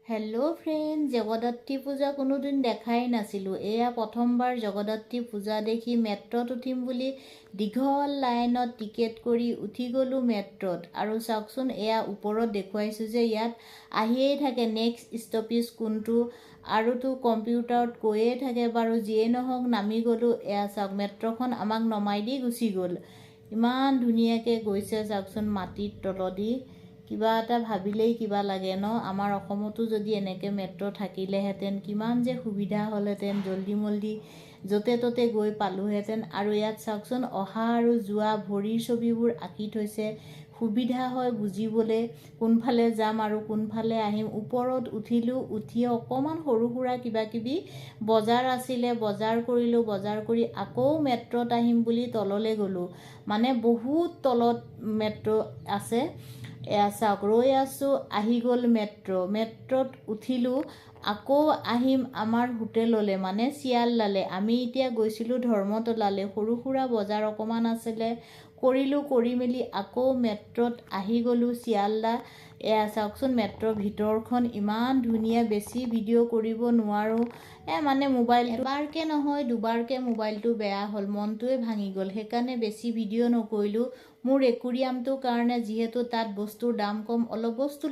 Hello' friend, Jagaddhatri Puja কোনোদিন দেখাই নাছিলোঁ। এয়া প্ৰথমবাৰ জগদ্ধাত্ৰী পূজা দেখি মেট্ৰত উঠিম বুলি দীঘল লাইনত টিকেট কৰি উঠি গ'লোঁ মেট্ৰত। আৰু চাওকচোন, এয়া ওপৰত দেখুৱাইছোঁ যে ইয়াত আহিয়েই থাকে নেক্সট ষ্টপেজ কোনটো, আৰুতো কম্পিউটাৰত কৈয়ে থাকে। বাৰু যিয়েই নহওক, নামি গ'লোঁ। এয়া চাওক, মেট্ৰ'খন আমাক নমাই দি গুচি গ'ল। ইমান ধুনীয়াকৈ গৈছে চাওকচোন, মাটিৰ তলদি। কিবা এটা ভাবিলেই কিবা লাগে ন। আমাৰ অসমতো যদি এনেকৈ মেট্ৰ' থাকিলেহেঁতেন কিমান যে সুবিধা হ'লহেঁতেন, জল্দি মল্দি য'তে ত'তে গৈ পালোহেঁতেন। আৰু ইয়াত চাওকচোন, অহা আৰু যোৱা ভৰিৰ ছবিবোৰ আঁকি থৈছে। সুবিধা হয় বুজিবলৈ, কোনফালে যাম আৰু কোনফালে আহিম। ওপৰত উঠিলোঁ, উঠি অকণমান সৰু সুৰা কিবাকিবি বজাৰ আছিলে, বজাৰ কৰিলোঁ। বজাৰ কৰি আকৌ মেট্ৰত আহিম বুলি তললৈ গ'লোঁ। মানে বহুত তলত মেট্ৰ' আছে। এয়া চাওক, ৰৈ আছোঁ, আহি গ'ল মেট্ৰ'। মেট্ৰ'ত উঠিলোঁ, আকৌ আহিম আমাৰ হোটেললৈ, মানে চিয়ালদালৈ। আমি এতিয়া গৈছিলোঁ ধৰ্মতলালৈ। সৰু সুৰা বজাৰ অকণমান আছিলে, কৰিলোঁ। কৰি মেলি আকৌ মেট্ৰ'ত আহি গ'লোঁ চিয়ালদা। এয়া চাওকচোন, মেট্ৰ'ৰ ভিতৰখন ইমান ধুনীয়া। বেছি ভিডিঅ' কৰিব নোৱাৰোঁ, মানে মোবাইল এবাৰকৈ নহয় দুবাৰকৈ মোবাইলটো বেয়া হ'ল, মনটোৱে ভাঙি গ'ল। সেইকাৰণে বেছি ভিডিঅ' নকৰিলোঁ। মোৰ একুৰিয়ামটোৰ কাৰণে, যিহেতু তাত বস্তুৰ দাম কম, অলপ বস্তু